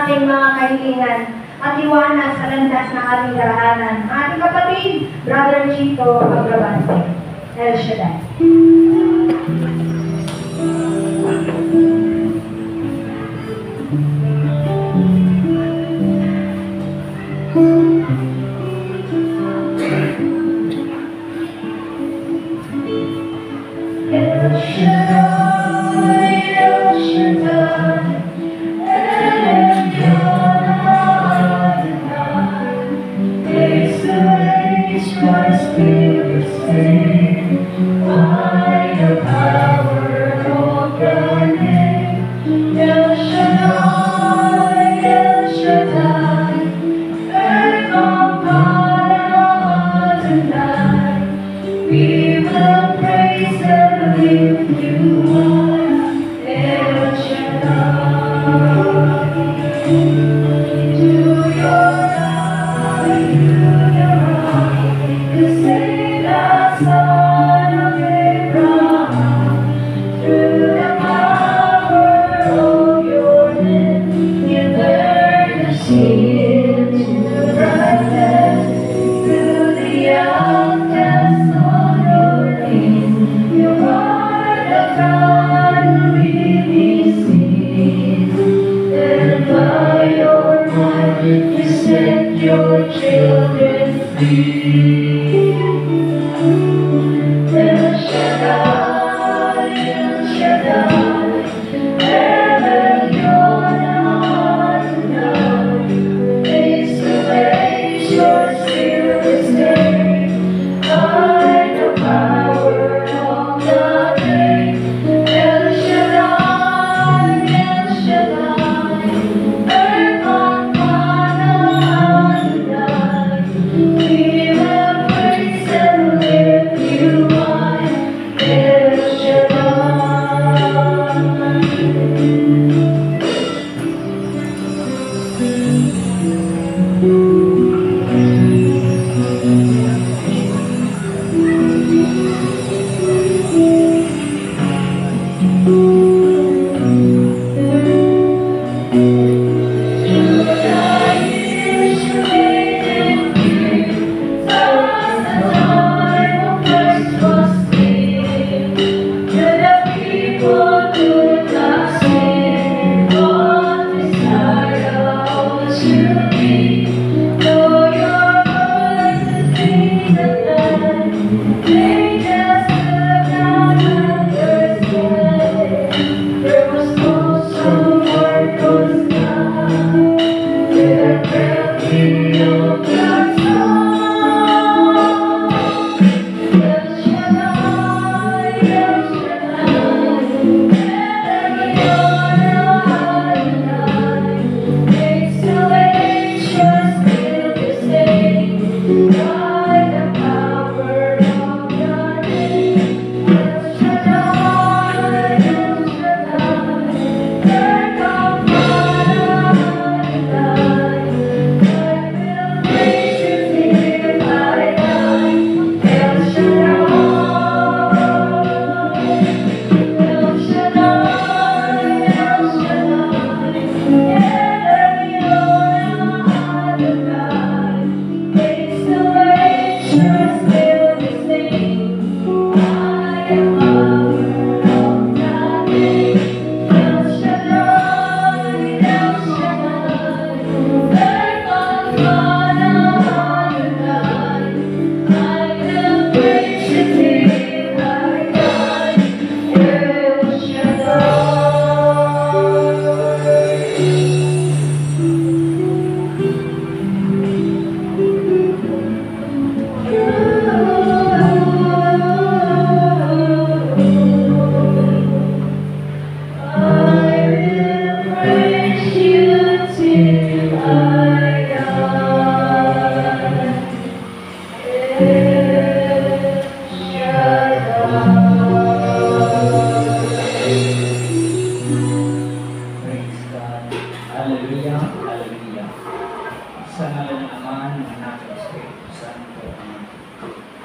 aming mga kahilingan at iwanan sa landas ng aming daraanan. Ang ating kapatid, Brother Chito Agrabante. El Shaddai.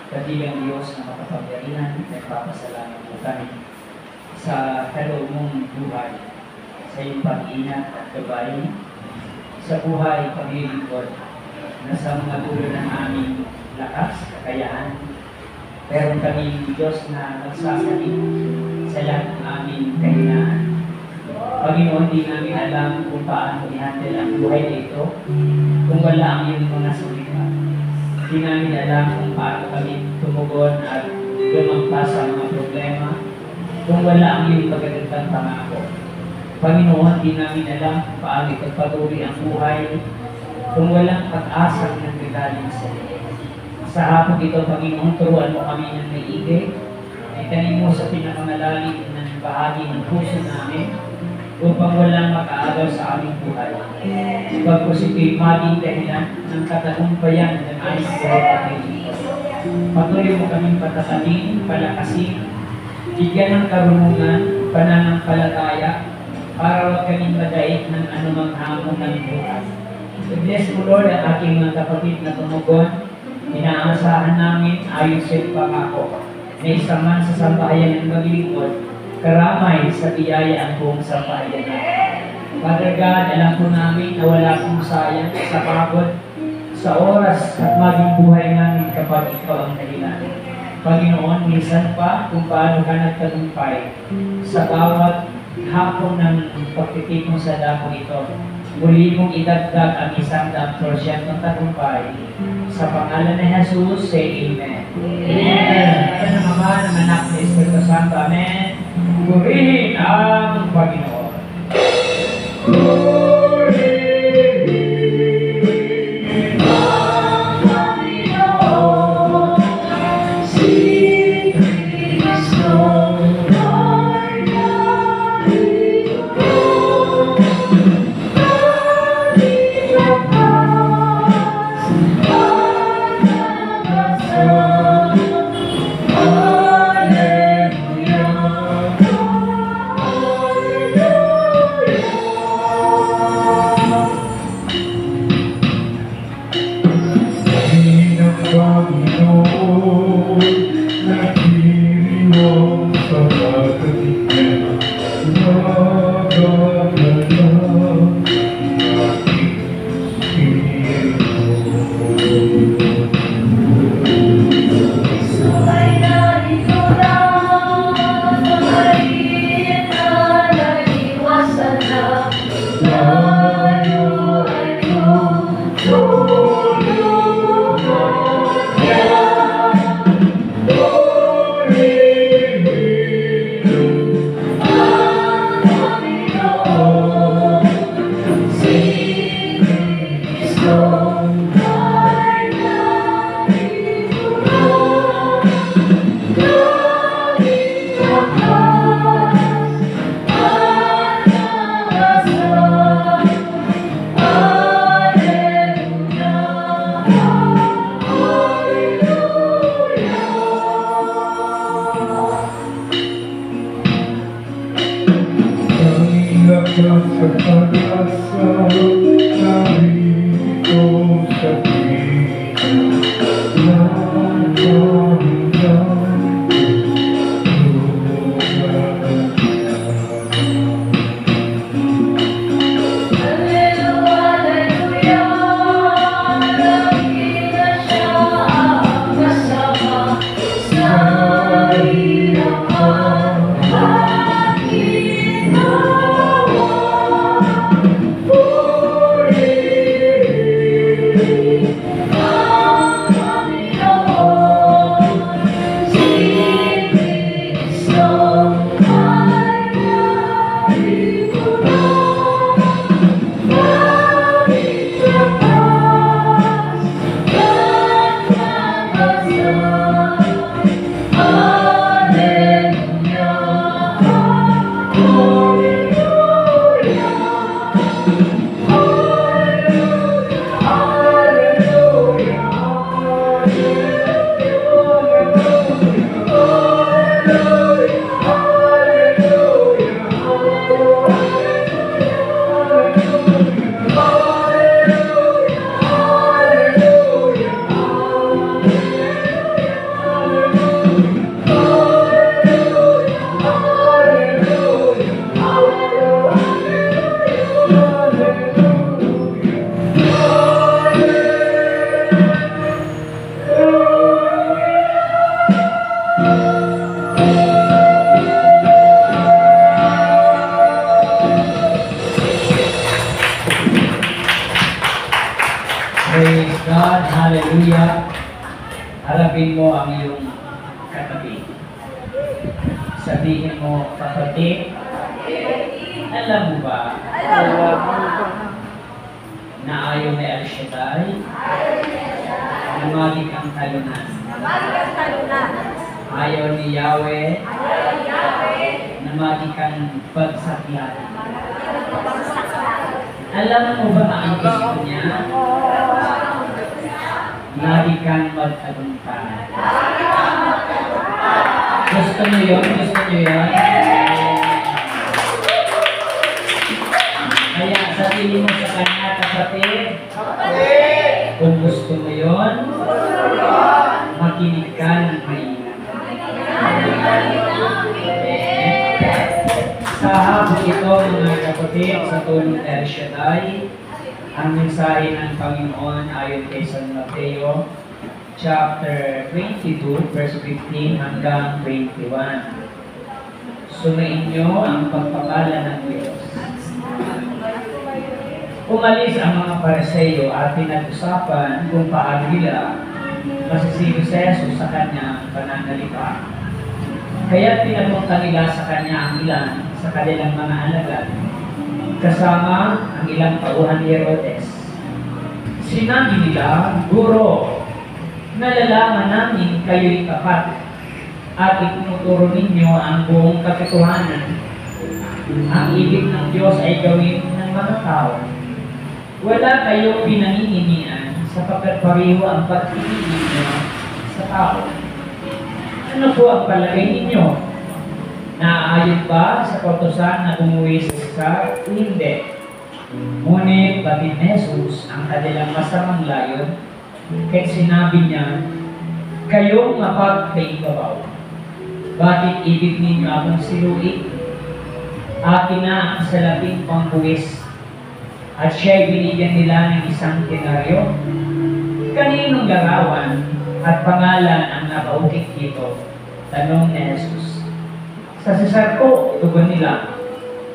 Kadilang Diyos na makapangyarihan, nagpapasalamat po kami sa kaloob mong buhay, sa iyong pag-ingat at gabay, sa buhay paglilingkod na sa mga dulo ng aming lakas, kakayaan. Meron kami Diyos na nagsasalit sa lahat ng aming kahinaan. Panginoon, di namin alam kung paano i-handle ang buhay na ito kung wala ang iyong mga salita. Di namin alam kung paano kami tumugon at lumampas sa mga problema kung wala ang iyong pagkagandang pangako. Panginoon, di namin alam kung paano ipagpatuloy ang buhay kung walang pag-asang nagregaling sa iyo. Sa hapon ito, Panginoon, turuan mo kami ng maigi, itanim mo sa pinakamalalim ng bahagi ng puso namin upang walang makaagaw sa aming buhay. Pagkos ito'y maging dahilan ng katagumpayan ng aming buhay paglilingkod. Patuloy mo kaming patatanin, palakasin, bigyan ng karunungan, pananampalataya, para huwag kaming madaig ng anumang hamon ng buhay. I-bless mo, Lord, ang aking mga kapatid na tumugon. Inaasahan namin ayon sa iyong pangako na isa man sa sambahayan ng maglingkod, karamay sa biyaya ang buong sambahayan natin. Father God, alam po namin na wala pong sayang sa pagod, sa oras at maging buhay namin kapag ikaw ang dahilan. Panginoon, minsan pa kung paano ka nagtagumpay sa bawat hapon ng pagtitik mo sa dako ito. Muli mong idagdag ang 100% ng tagumpay. Sa pangalan ni Jesus, say Amen. Amen. At ang Ama, ng Anak ni Espiritu Santo. Amen. Purihin ang Panginoon. Praise God. Hallelujah. Harapin mo ang iyong katabi. Sabihin mo, kapatid, alam mo ba na ayaw ni El Shaddai na maging ang talunan? Ayaw ni Yahweh na maging ang pagsakyan. Alam mo ba ang gusto niya? Lagi kang mag-tagumpay. Gusto niyo yun? Gusto niyo yun? Kaya sabihin mo sa kanya, kapatid, kung gusto mo yun, makinig ka ng maingat. Sa hapon ito, mga kapatid, sa tulong El Shaddai, ang mensahe ng Panginoon ayon kay San Mateo, chapter 22, verse 15 hanggang 21. Sumain niyo ang pagpapala ng Diyos. Umalis ang mga Pariseo at pinag-usapan kung paano nila masisigo si Jesus sa kanyang pananalita. Kaya pinapunta nila sa kanya ang ilan sa kanilang mga alagad, kasama ang ilang tauhan ni Herodes. Sinabi nila, Guro, nalalaman namin kayo'y tapat at itinuturo ninyo ang buong katotohanan. Ang ibig ng Diyos ay gawin ng mga tao. Wala kayong pinangininian sapagkat pareho ang pag-ibig ninyo sa tao. Ano po ang palagay ninyo? Naaayon ba sa kautusan na umuwi sa Cesar? Hindi. Ngunit batid ni Jesus ang kanilang masamang layon kaya sinabi niya, kayong mapagpaigbabaw. Bakit ibig ninyo akong siluin? Akin na ang salaping pangbuwis at siya'y binigyan nila ng isang denaryo. Kaninong larawan at pangalan ang nakaukit dito? Tanong ni Jesus. Sa Cesar ko, tugon nila.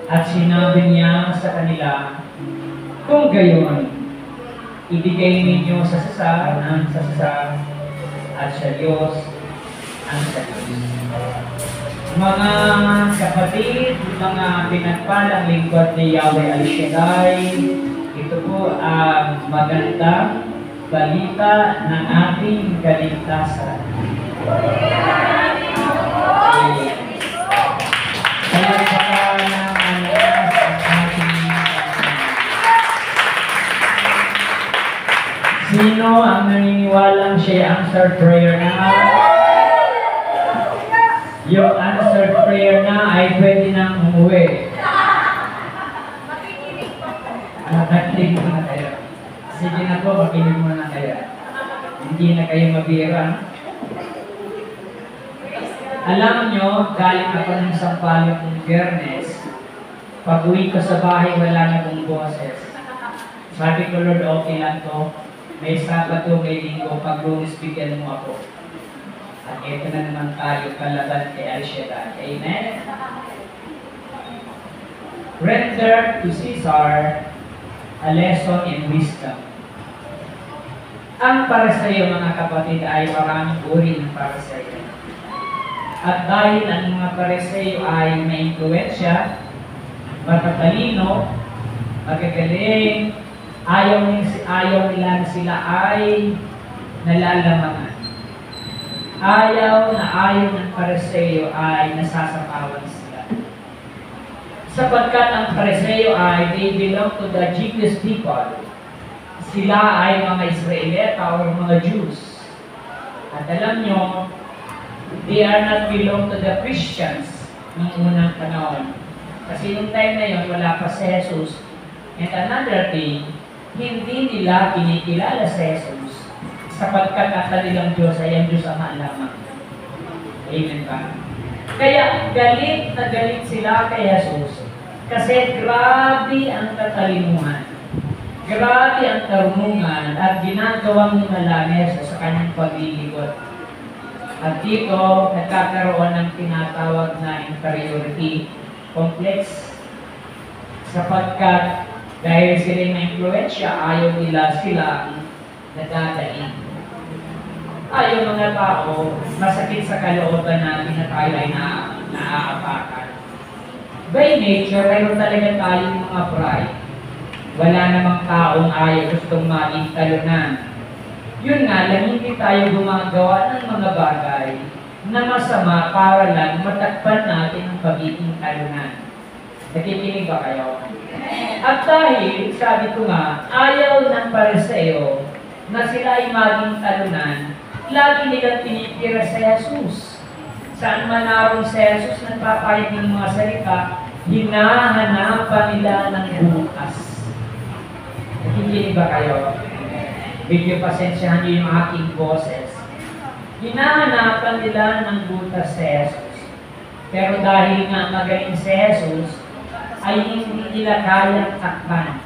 At sinabi niya sa kanila, kung gayon, ibigay ninyo sa Cesar ang sa Cesar at sa Diyos ang sa Diyos. Mga kapatid, mga pinagpalang lingkod ni Yahweh El Shaddai, ito po ang magandang balita ng ating kaligtasan. Sino ang naniniwalang siya answered prayer na? Yung answered prayer na ay pwede nang umuwi. Makinig mo na kayo. Sige na po, makinig mo na kayo. Hindi na kayo mabira. Alam nyo, galing ako ng Sampaloc ng Biyernes. Pag-uwi ko sa bahay, wala na akong boses. Sabi ko, Lord, okay lang to. May Sabado, may Linggo, pag-Lunes, bigyan mo ako. At ito na naman tayo kalaban kay El Shaddai. Amen? Render to Caesar a lesson in wisdom. Ang Pariseo, mga kapatid, ay maraming uri ng Pariseo. At dahil ang mga Pariseo ay may influensya, matatalino, magagaling, ayaw nila na sila ay nalalamangan. Ayaw ng Pariseo ay nasasapawan sila. Sapagkat ang Pariseo ay they belong to the Jewish people. Sila ay mga Israelita o mga Jews. At alam nyo, they are not belong to the Christians ng unang panahon. Kasi yung time na yun, wala pa si Jesus. And another thing, hindi nila kinikilala si Jesus sapagkat ang kanilang Diyos ay ang Diyos Ama lamang. Amen ba? Kaya galit na galit sila kay Jesus kasi grabe ang katalinuhan. Grabe ang karunungan at ginagawang malanes sa kanyang paglilingkod. At dito, nagkakaroon ng tinatawag na inferiority complex sapagkat dahil sila may influensya, ayaw nila sila nadadaig. Tayo mga tao, masakit sa kalooban natin na tayo ay naaapakan. By nature, mayroon talaga tayong mga pride. Wala namang taong ayaw gustong maging talunan. Yun nga lang, hindi tayo gumagawa ng mga bagay na masama para lang matakpan natin ang pagiging talunan. Nakikinig ba kayo? At dahil, sabi ko nga, ayaw ng Pariseo na sila ay maging talunan, lagi nilang tinitira sa Jesus. Saan man naroon sa Jesus nagpapayag ng mga salita, hinahanapan nila ng bukas. Nakikinig ba kayo? Medyo pasensyahan niyo yung aking boses. Hinahanapan nila ng butas sa Jesus. Pero dahil nga magaling si Jesus, ay hindi nila kayang takpan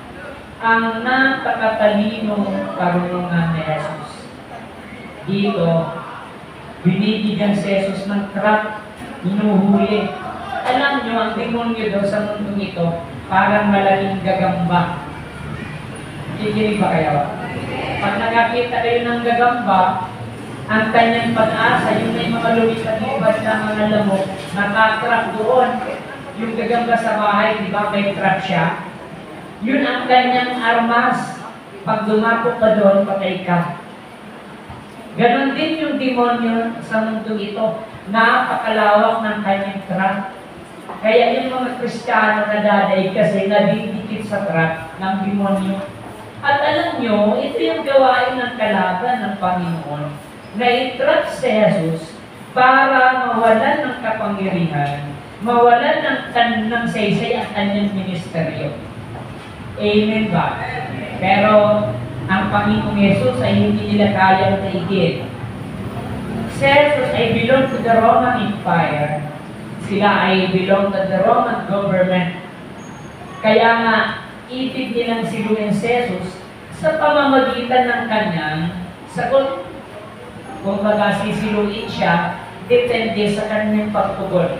ang napakatalinong karunungan ni Jesus. Dito, binibigyan si Jesus ng trap, hinuhuli. Alam nyo, ang demonyo daw sa mundong ito, parang malaking gagamba. Kikinig ba kayo? Pag nakakita kayo ng gagamba, ang kanyang pag-asa, yung may mga lumipad-lipad na mga lamok, nakatrap doon. Yung gagamba sa bahay, di ba, may trap siya? Yun ang kanyang armas. Pag dumapok ka doon, patay ka. Ganon din yung demonyo sa mundo ito. Napakalawak ng kanyang trap. Kaya yung mga Kristiyano nadadaig kasi nadidikit sa trap ng demonyo. At alam nyo, ito yung gawain ng kalaban ng Panginoon na i-trap si Jesus para mawalan ng kapangyarihan, mawalan ng saysay ang kanyang ministeryo. Amen ba? Pero ang Panginoong Jesus ay hindi nila kayang daigin. Si Jesus ay belong to the Roman Empire. Sila ay belong to the Roman government. Kaya nga, ibig nilang siluin si Jesus sa pamamagitan ng kanyang sagot. Kung baga sisiluin siya, depende sa kanyang pagtugon.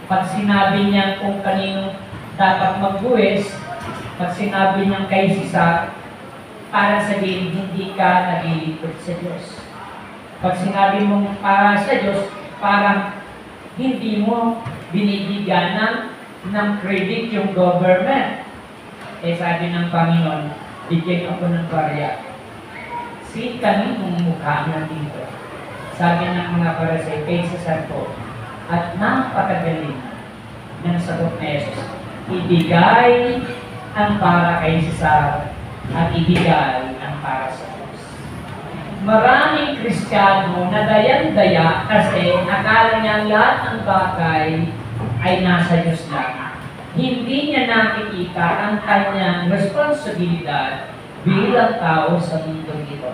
Pag sinabi niya kung kanino dapat magbuwis, pag sinabi niyang kay Sisar, para sabihin hindi ka naglilingkod sa Diyos. Pag sinabi mong para sa Diyos, parang hindi mo binibigyan ng credit yung government. Eh sabi ng Panginoon, bigyan ako ng barya. Si kaninong mukha na dito. Sabi ng mga Pariseo, kay Sisar po, at napakagaling ng sagot ni Jesus. Ibigay ang para kay Sisar at ibigay ang para sa Diyos. Maraming Kristiyano na dayan-daya kasi akala niya lahat ng bagay ay nasa Diyos lang. Hindi niya nakikita ang kanyang responsibilidad bilang tao sa mundo ito.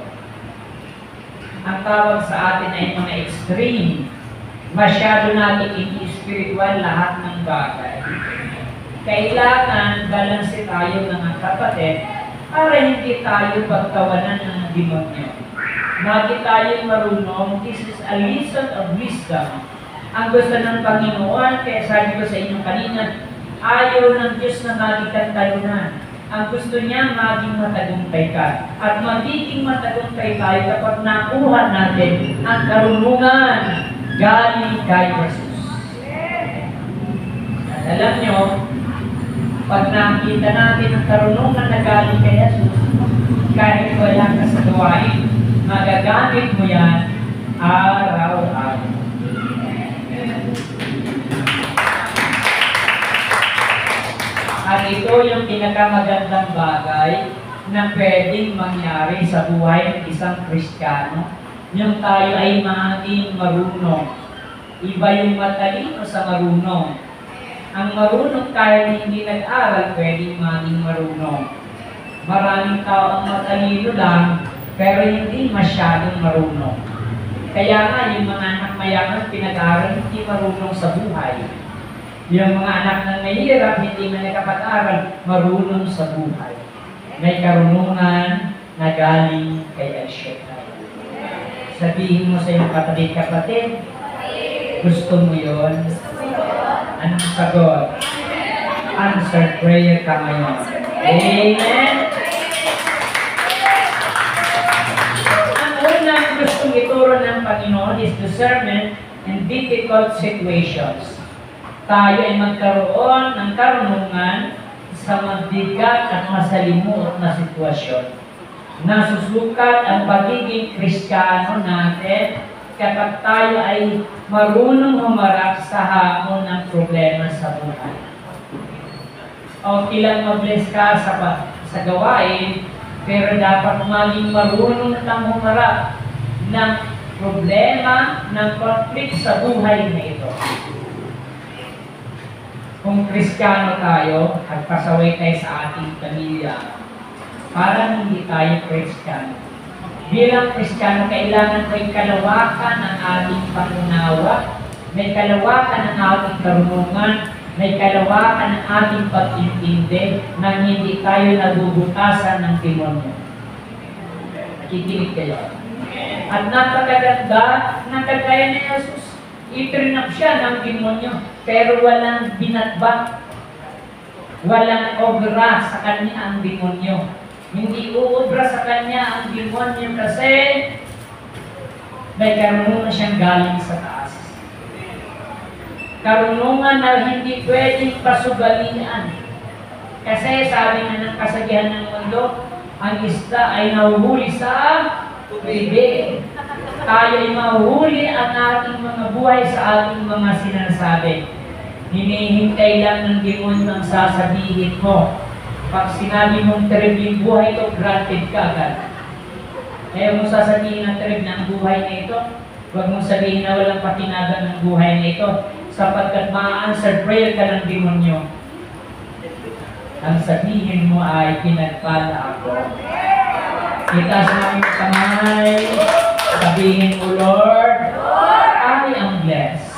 Ang tawag sa atin ay mga extreme. Masyado natin ini-spiritual lahat ng bagay. Kailangan balanse tayo ng kapatid para hindi tayo pagtawanan ng demonyo. Lagi tayong marunong, this is a lesson of wisdom. Ang gusto ng Panginoon, kaya sabi ko sa inyo kanina, ayaw ng Diyos na maging talunan. Ang gusto niya, maging matagumpay ka. At magiging matagumpay tayo kapag nakuha natin ang karunungan galing kay Jesus. At alam nyo, pag nakita natin ang karunungan na galing kay Jesus, kahit wala ka sa gawain, magagamit mo yan araw-araw. At ito yung pinakamagandang bagay na pwedeng mangyari sa buhay ng isang Kristiyano. Yung tayo ay maging marunong. Iba yung matalino sa marunong. Ang marunong tayo hindi nag-aral, pwedeng maging marunong. Maraming tao ang matalino lang, pero hindi masyadong marunong. Kaya nga, yung mga anak mayaman pinag-aral, hindi marunong sa buhay. Yung mga anak na mahirap, hindi man nakapag-aral, marunong sa buhay. May karunungan na galing kay Al-Shaddai. Sabihin mo sa iyong kapatid, gusto mo yun? Anong sagot? Answer prayer ka ngayon. Amen? discernment in difficult situations. Tayo ay magkaroon ng karunungan sa mabigat at masalimuot na sitwasyon. Nasusukat ang pagiging Kristiyano natin kapag tayo ay marunong humarap sa hamon ng problema sa buhay. Okay lang mag-bless ka sa gawain, pero dapat maging marunong kang humarap ng problema, ng conflict sa buhay na ito. Kung Kristiyano tayo at pasaway tayo sa ating pamilya, parang hindi tayo Kristiyano. Bilang Kristiyano, kailangan may kalawakan ng ating pangunawa, may kalawakan ng ating karunungan, may kalawakan ng ating pag-intindi nang hindi tayo nabubutasan ng demonyo. Nakikinig kayo. At napakaganda ng kagaya ni Jesus. Itrinap siya ng demonyo, pero walang binatbat. Walang obra sa kanya ang demonyo. Hindi uubra sa kanya ang demonyo kasi may karunungan siyang galing sa taas. Karunungan na hindi pwedeng pasugalian. Kasi sabi nga ng kasabihan ng mundo, ang isda ay nahuhuli sa bibig. Tayo ay mahuhuli ang ating mga buhay sa ating mga sinasabi. Hinihintay lang ng demonyo ang sasabihin mo. Pag sinabi mong terrible buhay ito, granted ka agad. Kaya mong sasabihin ng terrible ng buhay na ito, huwag mong sabihin na walang patinagan ng buhay na ito, sapagkat ma-answer prayer ka ng demonyo. Ang sabihin mo ay, pinagpala ako. Itaas namin yung kamay. Sabihin mo, Lord, I am blessed.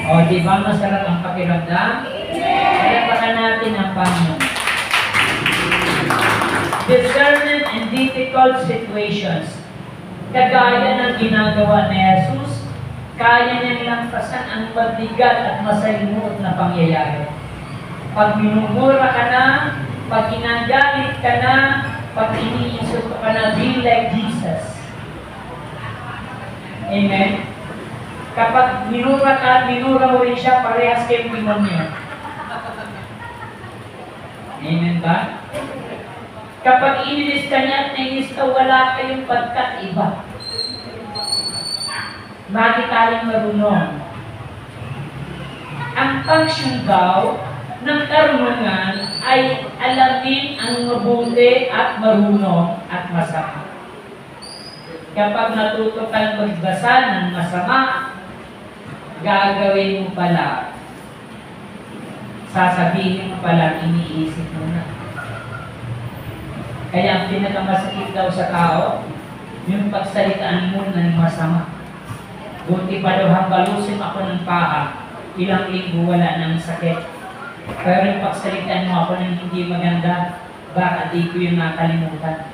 O, di ba masarap ang pakiramdam? Kaya baka natin ang Panginoon. Discernment in difficult situations. Kagaya ng ginagawa ni Jesus, kaya niyang lampasan ang mabigat at masalimuot na pangyayari. Pag minumura ka na, pag ginagalit ka na, pag iniisip ka na, be like Jesus. Amen? Kapag minura ka, minura mo rin siya, parehas kayong demonyo. Amen ba? Kapag inilis ka niya at nainis ka, wala kayong pagkaiba. Bakit tayong marunong? Ang function daw ng karunungan ay alamin ang mabuti at marunong at masama. Kapag natuto kang magbasa ng masama, gagawin mo pala. Sasabihin mo pala, iniisip mo na. Kaya ang pinakamasakit daw sa tao, yung pagsalitaan mo ng masama. Buti pa daw hambalusin ako ng paha, ilang linggo wala ng sakit. Pero yung pagsalitaan mo ako ng hindi maganda, baka di ko yung nakalimutan.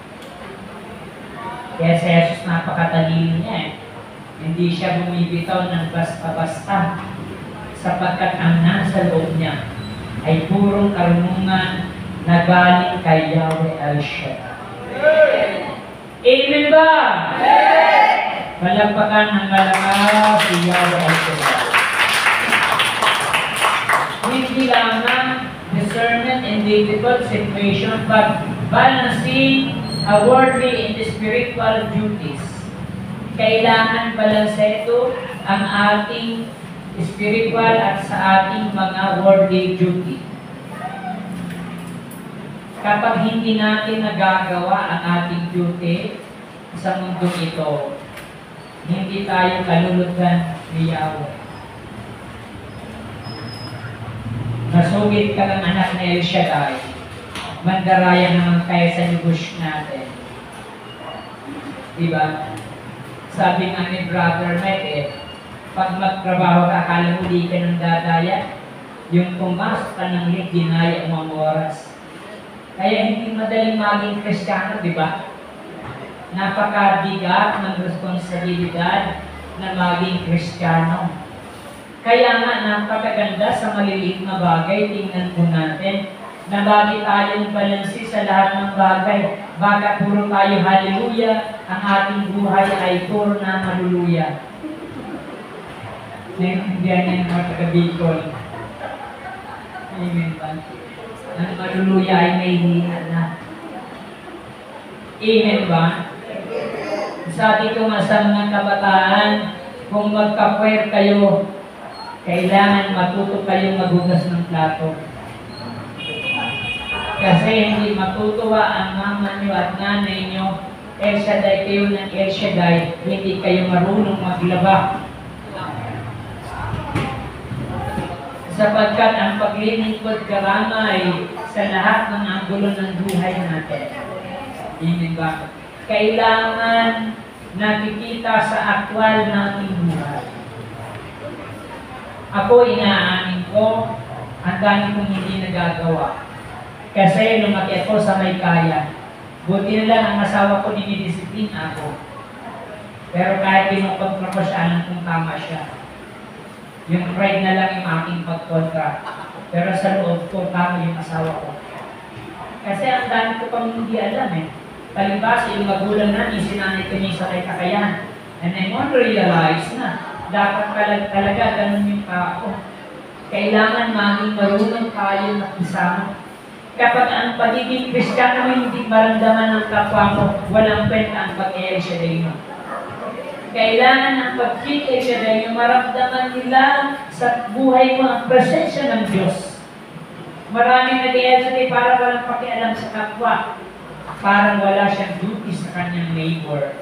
Kaya si Jesus napakatalino niya eh. Hindi siya bumibitaw ng basta-basta sapagkat ang nasa loob niya ay purong karunungan na galing kay Yahweh El-Shaddai. Amen ba? Amen! Palagpakan ng malakas si Yahweh El-Shaddai. Hindi lamang discernment in difficult situations, but balancing a worldly and spiritual duties. Kailangan balanseto ang ating spiritual at sa ating mga worldly duty. Kapag hindi natin nagagawa ang ating duty sa mundong ito, hindi tayo kalulugan ni Yahweh. Nasugit ka ng anak ni El-Shaddai, mandarayan naman tayo sa negosyo natin. Diba? Sabi nga ni Brother Mike, pag magtrabaho ka, akala mo di ka ng dadaya, yung pumasok ka ng link, dinaya mo ang oras. Kaya hindi madaling maging Kristiyano, di ba? Napakabigat ng responsibilidad na maging Kristiyano. Kaya nga, napakaganda sa maliliit na bagay, tingnan po natin, na lagi tayong balansi sa lahat ng bagay. Baka puro tayo haleluya, ang ating buhay ay puro na halleluya. Naintindihan niya ng mga taga-Bicol. Amen ba? Ang maluluya ay may hina na. Amen ba? Sabi ko nga sa mga kabataan, kung magka-prayer kayo, kailangan matuto kayong maghugas ng plato. Kasi hindi matutuwa ang mama niyo at nanay niyo, El Shaddai kayo ng El Shaddai, hindi kayo marunong maglaba. Sapagkat ang paglilingkod karamay sa lahat ng anggulo ng buhay natin. Amen ba? Kailangan nakikita sa aktwal nating buhay. Ako, inaamin ko, ang dami kong hindi nagagawa. Kasi lumaki ako sa may kaya. Buti na lang ang asawa ko, dinidisiplin ako. Pero kahit pinupagpra ko siya, alam kung tama siya. Yung pride na lang yung aking pagkontra. Pero sa loob ko, tama yung asawa ko. Kasi ang dami ko pang hindi alam eh. Palibasa, yung magulang namin, sinanay kami sa kay kakayahan. And I want to realize na dapat talaga ganun yung tao. Kailangan maging marunong tayo makisama. Kapag ang pagiging Kristiyano hindi maramdaman ng kapwa mo, walang kwenta ang pag-El Shaddai mo. Kailangan ang pag-El Shaddai mo, maramdaman nila sa buhay mo ang presensya ng Diyos. Maraming nag-El Shaddai para walang pakialam sa kapwa. Parang wala siyang duty sa kanyang neighbor.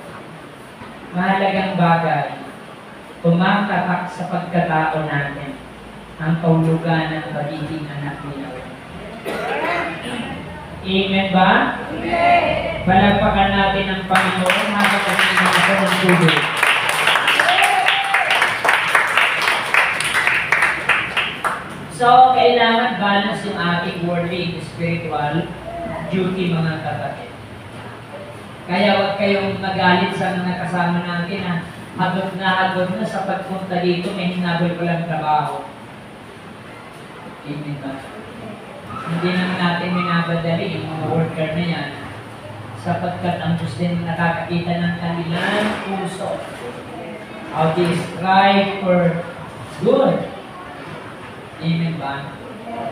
Mahalagang bagay, tumatatak sa pagkatao natin ang kahulugan ng pagiging anak ni Lord. Amen ba? Amen! Palagpakan natin ang Panginoon habang natin ako ng tubig. So, kailangan balance yung ating worldly and spiritual duty, mga kapatid. Kaya huwag kayong magalit sa mga kasama natin na hagod na sa pagpunta dito, may hinabol ko lang trabaho. Amen ba? Hindi naman natin minabadali yung mga worker na yan sapagkat ang Diyos din nakakakita ng kanilang puso. How they strive for good. Amen ba?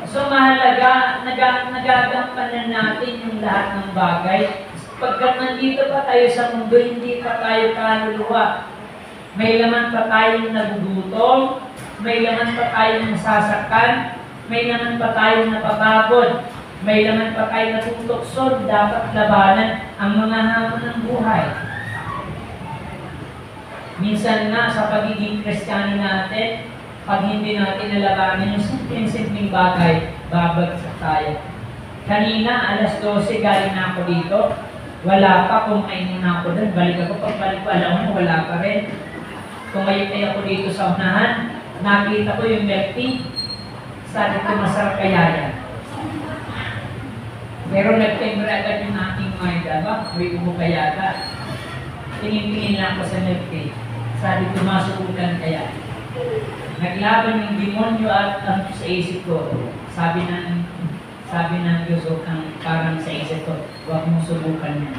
So mahalaga, nagagampanan natin yung lahat ng bagay. Pagkat nandito pa tayo sa mundo, hindi pa tayo kaluluwa. May laman pa tayong nagugutom, may laman pa tayong nasasaktan, may laman pa tayong napapagod, may laman pa tayong natutukson, dapat labanan ang mga hamon ng buhay. Minsan nga sa pagiging Kristiyano natin, pag hindi natin nalabanan yung simpleng bagay, babagsak tayo. Kanina, alas 12, galing na ako dito. Wala pa, kumain na ako doon. Balik ako, pagbalik ko, alam mo, wala pa rin. Kumain ako dito sa unahan. Nakita ko yung milk tea. Sabi ko, masarap kaya yan. Pero nag-timbre agad yung aking mind, ba? May umo kaya ka. Tingin-tingin lang ako sa milk tea. Sabi ko, masukutan kaya. Naglaban yung demonyo at sa isip ko. Sabi ng Diyos, ang parang sa isip ko, huwag mong subukan yan.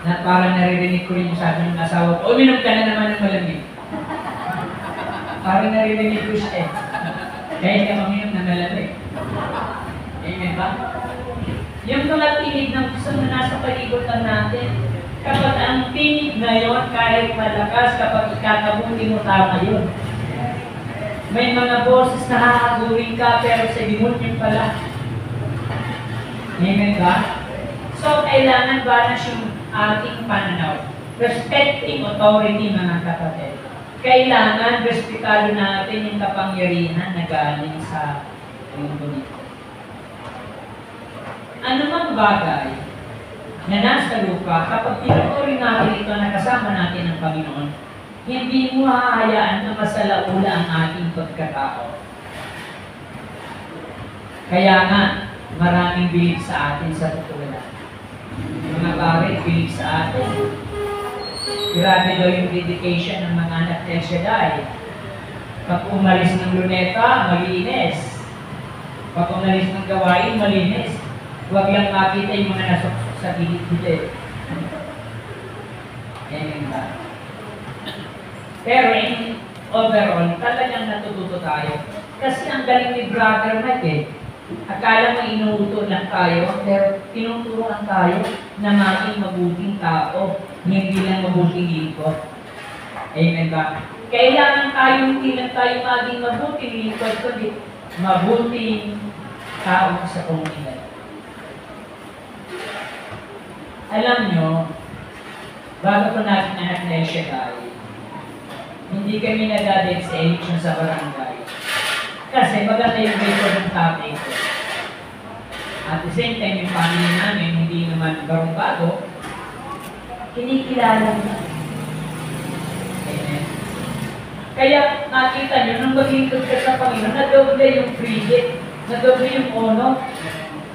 Na parang naririnig ko rin yung sabi ng asawa ko, uminom ka na naman ng malamig. Parang naririnig ko siya eh. Kaya ka uminom ng malamig. Amen ba? Yung mga tinig ng gusto na nasa paligutan natin, kapag ang tinig na yun, kahit malakas, kapag ikakabuti mo, tama yun. May mga boses na hahagurin ka, pero sa demonyo pala. Amen ba? So, kailangan balance yung ating pananaw. Respecting authority, mga kapatid. Kailangan respetado natin yung kapangyarihan na galing sa mundo nito. Ano mang bagay na nasa lupa, kapag pinatuloy natin ito na kasama natin ang Panginoon, hindi mo hahayaan na masalaula ang ating pagkatao. Kaya nga, maraming bilib sa atin sa totoo lang. Mga pare, bilib sa atin. Grabe daw yung dedication ng mga anak ni El Shaddai. Pag umalis ng luneta, malinis. Pag umalis ng gawain, malinis. Huwag lang makita yung mga nasuksok sa gilid-gilid. Yan yung ba? Pero overall, talagang natututo tayo. Kasi ang galing ni Brother Mike eh. Akala mo inuuto lang tayo, pero tinuturuan tayo na maging mabuting tao, hindi lang mabuting lingkod. Amen ba? Kailangan tayo, hindi lang tayo maging mabuting lingkod, kundi mabuting tao sa komunidad. Alam nyo, bago ko natin anak na siya tayo, hindi kami nadadate sa election sa barangay. Kasi maganda yung record ng tatay ko. At the same time, yung family namin, hindi naman barong-bago, kinikilala na. Amen. Kaya nakita nyo, nung maglingkod ka sa Panginoon, nadoble yung credit, nadoble yung honor.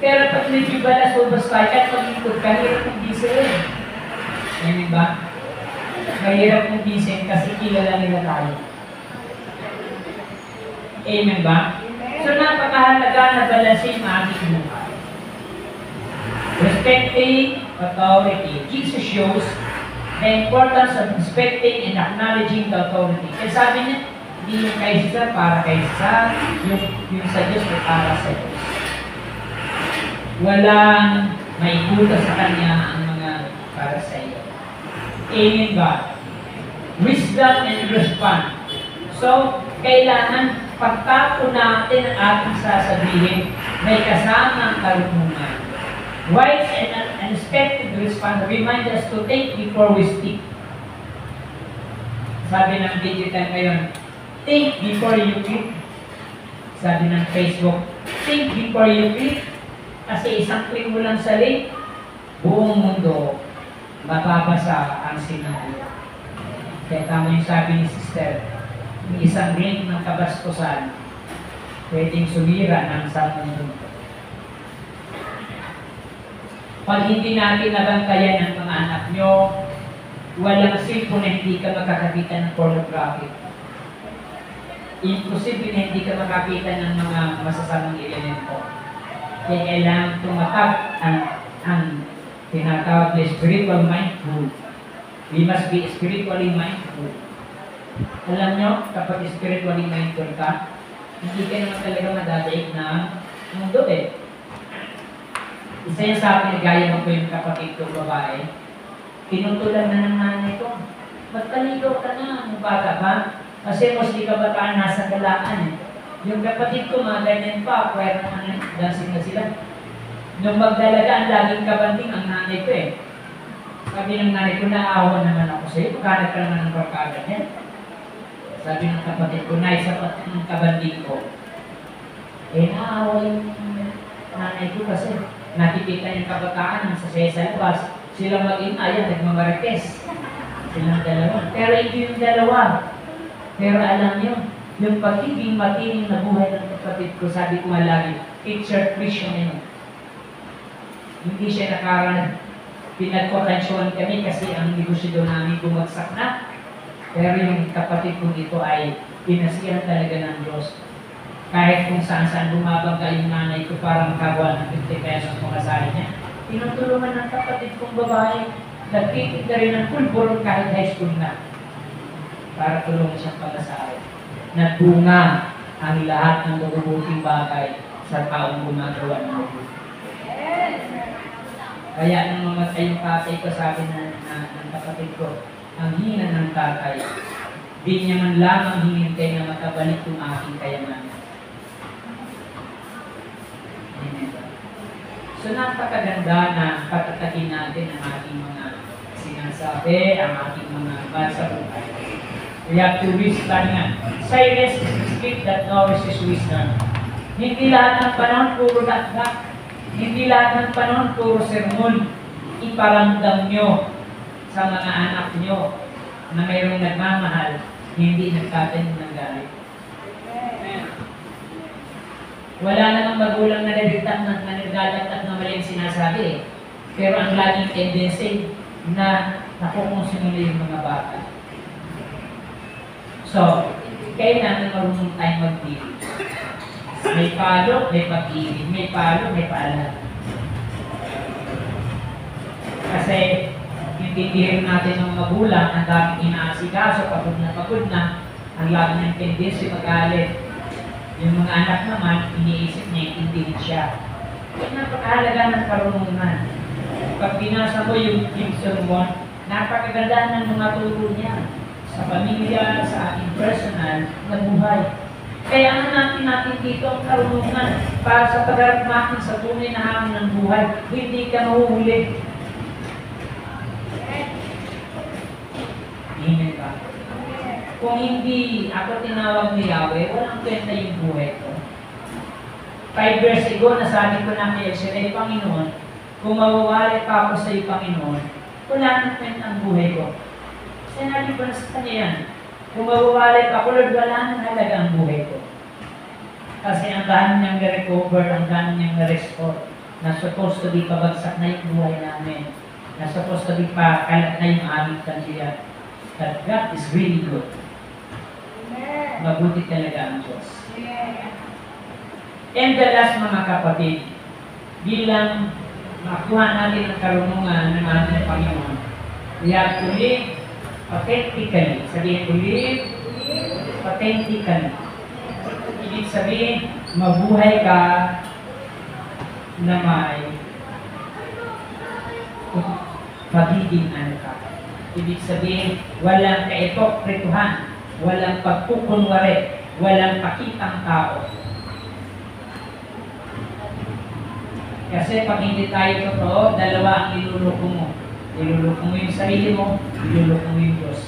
Pero pag medyo ba na sobras tayo, at maglingkod ka, hirap mong gising. Amen ba? Mahirap mong gising kasi kilala nila tayo. Amen ba? So napakahalaga na balansin ang ating buhay. Respecting authority. Jesus shows the importance of respecting and acknowledging the authority. Kaya sabi niya, hindi yung kay Cesar para kay Cesar, yung sa Diyos ay para sa Diyos. Walang maikuta sa Kanya ang mga para sa iyo. Amen ba? Wisdom and response. So, kailangan pagtapo natin ang ating sasabihin, may kasamang karunungan. Wise and unexpected response remind us to think before we speak. Sabi ng digital ngayon, think before you click. Sabi ng Facebook, think before you click. Kasi isang click mo lang sa link, buong mundo mababasa ang sinabi. Kaya tama yung sabi ni Sister, yung isang link ng kabastusan, pwedeng sumira ng isang mundo. Pag hindi natin nabantayan ang mga anak nyo, walang cellphone na hindi ka makakakita ng pornography. Imposible na hindi ka makakita ng mga masasamang elemento. Kaya kailangan tumatag ang tinatawag na spiritual mindful. We must be spiritually mindful. Alam nyo, kapag spiritually mindful ka, hindi ka naman talaga madadaig ng mundo eh. Isa yung sa akin, gaya mo ko yung kapatid ko babae, tinutulan na ng nanay ko. Magkaligaw ka na, bata ba? Kasi mostly kabataan nasa galaan eh. Yung kapatid ko, mga ganyan pa, pwera naman dancing na sila. Nung magdalaga, ang laging kabanding ang nanay ko eh. Sabi ng nanay ko, naawa naman ako sa'yo, pagkanag ka naman ng barkada niya. Sabi ng kapatid ko, naisapat ng kabanding ko. Eh, naawa yung nanay ko kasi nakikita yung kabataan ng sasaya sa labas. Silang mag-ina, yan, nagmamarites. Silang dalawa. Pero hindi yung dalawa. Pero alam nyo, yung pagiging matining na buhay ng kapatid ko, sabi ko nga lagi, teacher Christian yun. Hindi siya nakaran. Pinagpotensyon kami kasi ang negosyo doon namin bumagsak na. Pero yung kapatid ko dito ay pinasiyan talaga ng Diyos. Kahit kung saan-saan bumabangga yung nanay ko para makagawa ng 50 pesos kung kasali niya. Tinutulungan ng kapatid kong babae. Nagtitinda rin ng pulburo kahit high school na. Para tulungan siyang pag-asawa. Nagbunga ang lahat ng mabubuting bagay sa taong gumagawa ng mabuti. Kaya nung mamatay yung tatay ko, sabi ng kapatid ko, ang hina ng tatay, di niya man lamang hinintay na makabalik yung aking kayamanan. So napakaganda na patatakin natin ang ating mga sinasabi, ang ating mga basa buhay. We have to wisdom nga. Silence is the spirit that knows his wisdom. Hindi lahat ng panahon puro dakdak. Hindi lahat ng panahon puro sermon. Iparamdam nyo sa mga anak nyo na mayroong nagmamahal, hindi nagtatanim ng galit. Wala namang magulang na nagagalat at na mali ang sinasabi eh. Pero ang laging tendency na nakukonsumo yung mga bata. So, kailangan marunong tayong magpili. May palo, may pag-ibig. May palo, may paalam. Kasi, intindihin natin ng magulang, ang daming inaasikaso, pagod na, Ang lagi niyang tendency magalit. Yung mga anak naman, iniisip niya, intindihin siya. Napakahalaga ng karunungan. Pag binasa mo yung sermon, napakaganda ng mga turo niya sa pamilya, sa ating personal na buhay. Kaya natin dito ang karunungan para sa pagharap natin sa tunay na hamon ng buhay. Hindi ka mahuhuli. Amen ba? Kung hindi ako tinawag ni Yahweh, walang kwenta yung buhay ko. 5 years ago, nasabi ko na kay Elshadai, Panginoon, kung mawawali pa ako sa iyo, Panginoon, wala nang kwenta ang buhay ko. Sinabi ko na sa kanya yan. Kung mawawali pa ako, Lord, wala nang halaga ang buhay ko. Kasi ang dami niyang na-recover, ang dami niyang na-restore, na supposed to be pabagsak na yung buhay namin, na supposed to be pakalat na yung aming kandiya. That God is really good. Mabuti talaga ang Diyos. And the last, mga kapatid, bilang makuha natin ang karunungan ng ating Panginoon, we have to live authentically. Sabihin ko, live authentically. Ibig sabihin, mabuhay ka na may magiging ano ka. Ibig sabihin, walang kaipokretuhan, walang pagkukunwari, walang pakitang tao. Kasi pag hindi tayo totoo, dalawa ang niluloko mo. Niluloko mo yung sarili mo, niluloko mo yung Diyos.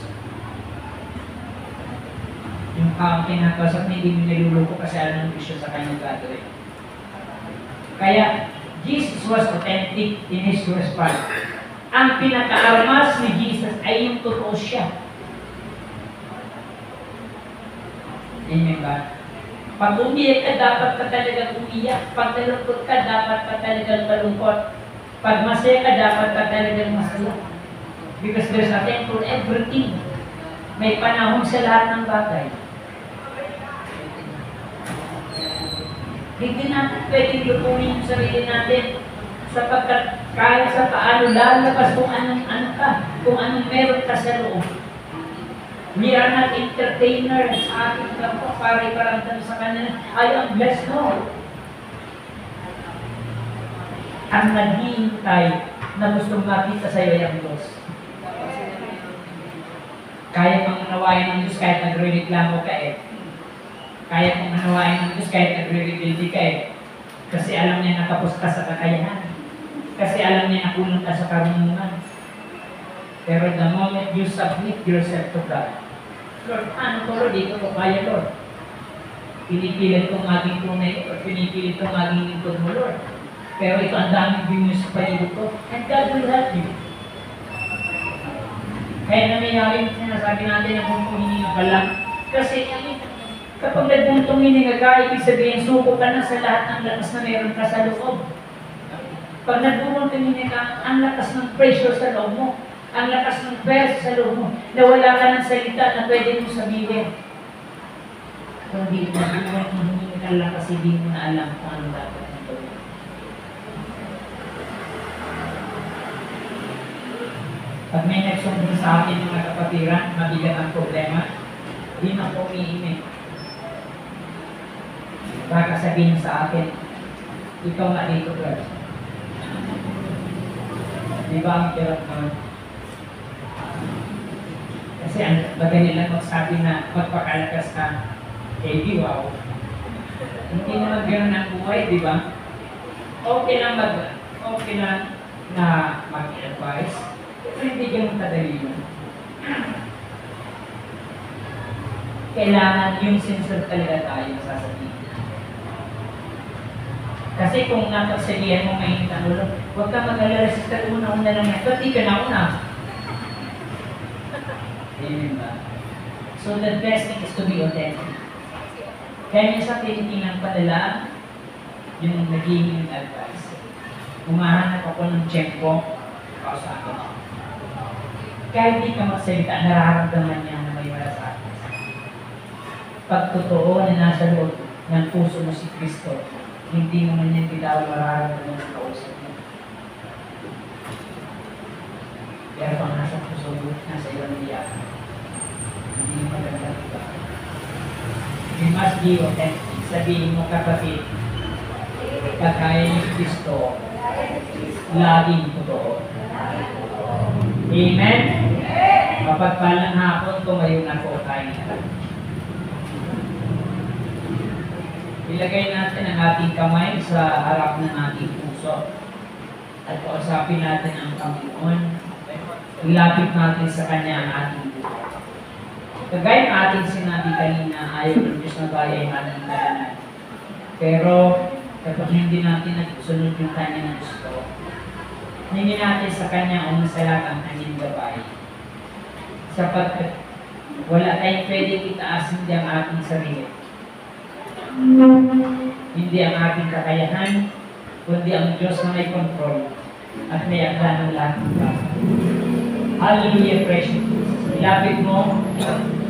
Yung kinakausap na hindi mo niluloko kasi alam ng Diyos sa kanyang gagawin. Kaya, Jesus was authentic in His response. Ang pinaka-armas ni Jesus ay yung totoo siya. Amen ba? Pag umiyak ka, dapat ka talagang umiyak. Pag nalungkot ka, dapat ka talagang malungkot. Pag masaya ka, dapat ka talagang masaya. Because there's a time for everything. May panahon sa lahat ng bagay. Hindi natin pwedeng lupunin yung sarili natin sapagkat kaya sa paano lalabas kung anong ano ka, kung anong meron ka sa loob. We are not entertainers sa ating kapwa para iparamdam sa kanila, I am blessed, no. Ang naghihintay na gustong makita sa iyo ay ang Diyos. Kaya pang manawain ng Diyos kahit nagre-reklamo ka eh. Kaya pang manawain ng Diyos kahit nagre-rebelde ka eh. Kasi alam niya nakapos ka sa kakayahan. Kasi alam niya nakulang ka sa karunungan. Pero the moment you submit yourself to God, Lord, ano ko Lord, dito ko kaya Lord. Pinipilit kong maging tunay o pinipilit kong maging lingkod mo Lord. Pero ito ang daming views sa paligid ko. And God will help you. Kaya nangyayari, sinasabi natin na kung hininga ka lang. Kasi kapag nagbuntong hininga ka, ibig sabihin, suko ka na sa lahat ng lakas na meron ka sa loob. Pag nagbuntong hininga ka, ang lakas ng pressure sa loob mo. Ang lakas ng verse sa loob mo, na wala ka ng salita na pwede mo sabihin. Kung di mo hininga ka lang kasi di mo na alam kung ano dapat na gawin. Pag may nagsumbong sa akin mga kapatiran, mabigat ang problema, di na po umiimik. Baka sabihin sa akin, ikaw nga dito, girl. Di ba ang hirap naman? Kasi ang bagay nila magsabi na magpakalakas ka, eh di wow. Hindi naman gano'n ang buhay, di ba? Okay lang na mag-advise, pero hindi gano'n kadali yun. Kailangan yung sincere talaga tayo sasabihin. Kasi kung napagsabihan mo mainit ang ulo, huwag ka mag-alala sa una-una lang yan. Ba't di ka na-una? Amen ba? So the best thing is to be authentic. Kaya niya sa tinitingnan padala yung naging advice. Umahanap ako ng check ko para sa akin. Kahit di ka magsalita, nararamdaman niya na may malasakit. Pag totoo na nasa loob ng puso mo si Kristo, hindi mo man yan bitaw mararamdaman sa kausap mo. Pero pang nasa puso mo, nasa ibang diya. Hindi maganda ito. must be authentic. Sabihin mo kapatid, kagaya ni Kristo, laging totoo. Amen? Mapagpalang hapon, tumayo na po tayo. Ilagay natin ang ating kamay sa harap ng ating puso at kausapin natin ang Panginoon. Ilapit natin sa Kanya ang ating buhay. Kagaya ng ating sinabi kanina, ayaw ng Diyos na tayo ay mananalanan. Pero kapag hindi natin nagsunod yung Kanya ng gusto, hindi natin sa Kanya ang masalat ang kanyang gabay. Sapagkat wala tayong pwedeng itaas hindi ang ating sarili. Hindi ang ating kakayahan, kundi ang Diyos na may control at may akla ng lahat ng tao. Hallelujah, precious Jesus. Ilapit mo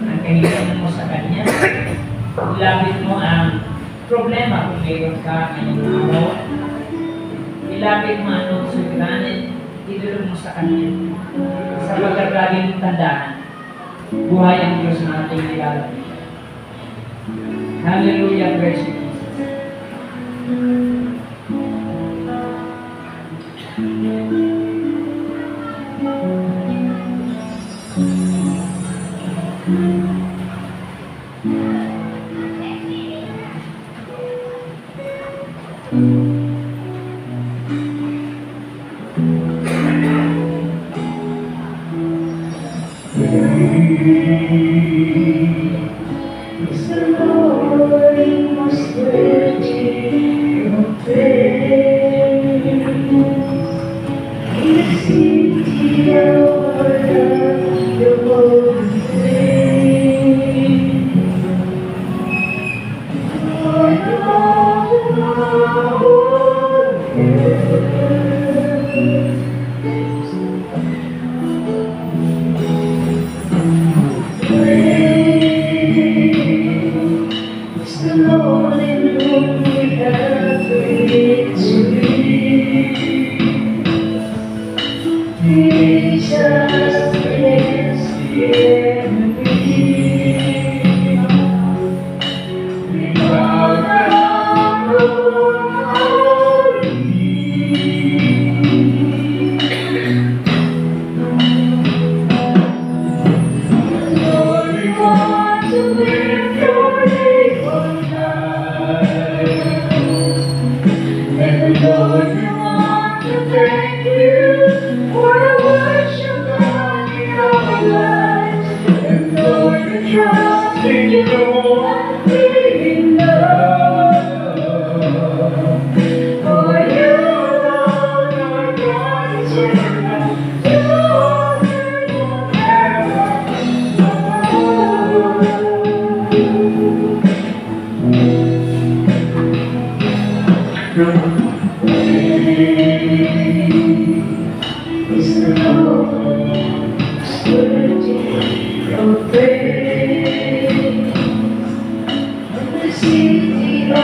ang kahilingan mo sa Kanya. Ilapit mo ang problema kung mayroon ka ngayong araw. Ilapit mo ang suliranin, idulog mo sa Kanya. Sapagkat lagi mong tandaan, buhay ang Diyos na ating nilalapit. Hallelujah, precious Jesus. Is the Lord most worthy of praise? In the city of our love, your holy name. Lord of all It's the Lord in whom we have victory. Jesus against the enemy. We bow down, Lord, Lord, we want to lift your name on high. And Lord, we want to thank you for the worship of our lives. And Lord, we trust in your unfailing love. For you alone are God eternal, true forever. Is the Lord worthy of praise? In the city of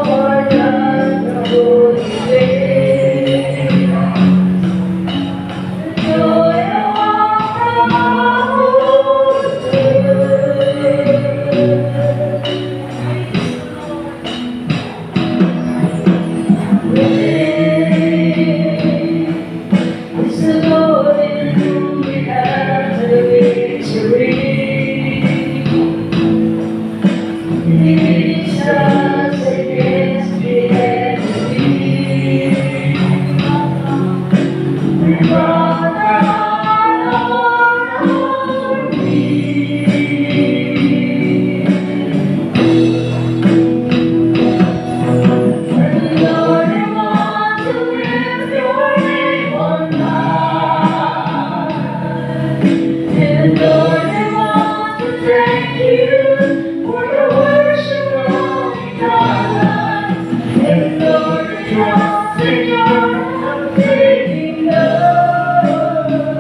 our God, the holy faith, the joy of our whole It's the Lord in whom we have the victory. Jesus against the enemy. We bow down on our knees. And Lord, we want to lift your name on high. And Lord, we want to thank you for the worship of our lives. And Lord, we trust in your unfailing love.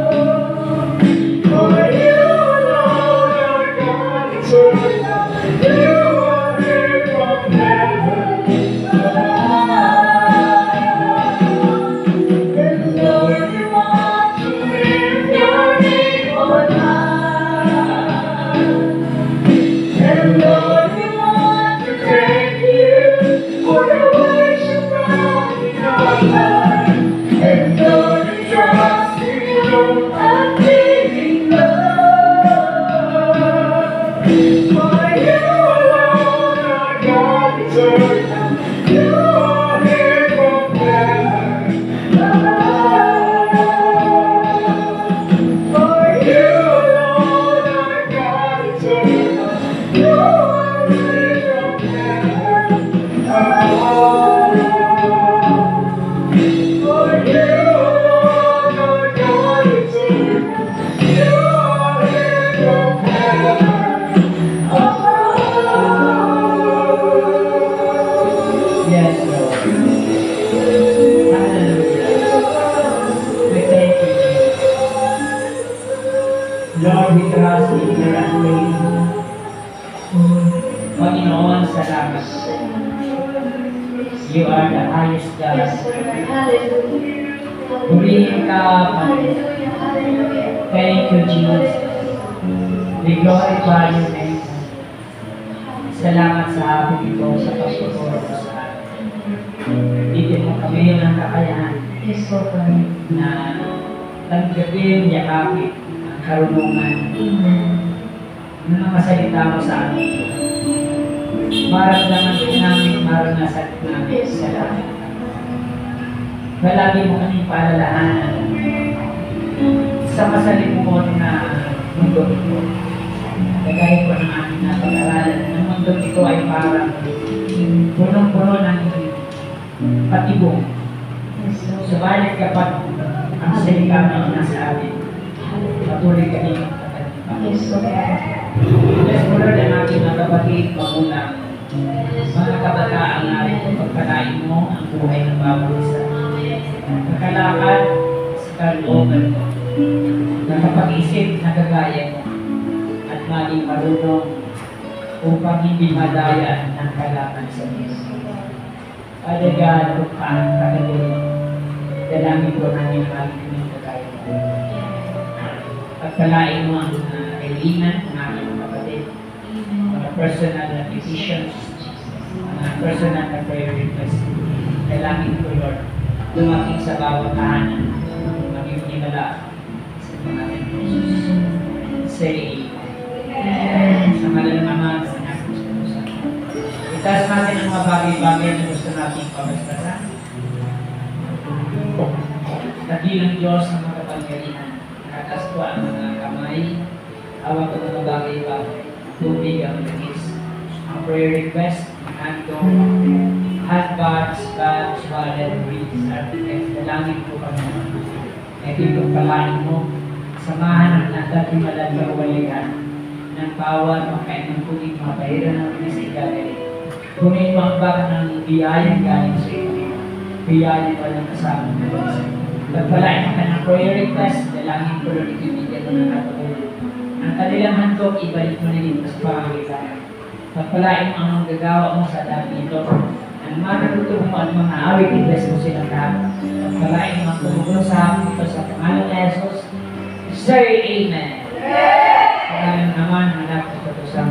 Lord, we trust in your unfailing. Panginoon, salamat. You are the highest God. Yes, Lord. Hallelujah. Purihin ka, Panginoon. Hallelujah. Hallelujah. Thank you, Jesus. We glorify your name. Salamat sa hapon ito sa pagpupuro sa atin. Bigyan mo kami ng kakayahan Yes, Lord. na tanggapin, yakapin ang karunungan ng mga salita mo sa amin. Maramdaman ko namin, maranasan namin sa lahat. Palagi mo kaming paalalahanan sa masalimuot na mundo ito. Kagaya po ng aming napag-aralan, ang mundo ito ay parang punong-puno ng patibong. Subalit kapag ang salita mo nasa atin, patuloy kami magpapalipan. Yes, Lord. Bless mo Lord ang aking mga kapatid, magulang, mga kabataan natin, pagpalain mo ang buhay ng bawat isa. Nakalakad sa kalooban mo, nakapag-isip na kagaya mo, at maging marunong upang hindi madaya ng kalaban sa Diyos. Father God, kung paano kagaling, dalangin ko namin maging ng kagaya mo. Pagpalain mo ang kailangan ng aming kapatid, mga personal na petitions, mga personal na prayer requests. Dalangin ko, Lord, dumating sa bawat tahanan, maging himala sa pangalan ng Jesus. Say Amen. Sa ngalan ng Ama, sa Anak, sa Espiritu Santo. Itaas natin ang mga bagay-bagay na gusto nating pamastasan. Dakilang Diyos ng mga kapangyarihan. Nakatas ko ang mga kamay, hawak ko ng mga bagay-bagay. Tubig ang nagis. Ang prayer request, ang handong, handbags, bags, wallet, rings, artifacts. Dalangin ko kami. Ito yung palain mo. Samahan ang dating malagawalihan ng bawat makain ng tubig, mga bahira ng bilis ikagay. Kunin mo ang baka ng biyayang galing sa iyo. Biyayang walang kasama ng isa. Pagpalain mo ka ng prayer request, dalangin ko lang ibibigyan mo ng katulad. Ang kanilang handog, ibalik mo na dito sa pangangailangan. Pagpalain mo ang manggagawa mo sa dami ito. Ang manaluto mo at mga awit, i-bless mo silang lahat. Pagpalain mo ang tumugulo sa hapon ito sa pangalan ni Jesus. Say Amen. Pangalan naman, anak, ito sa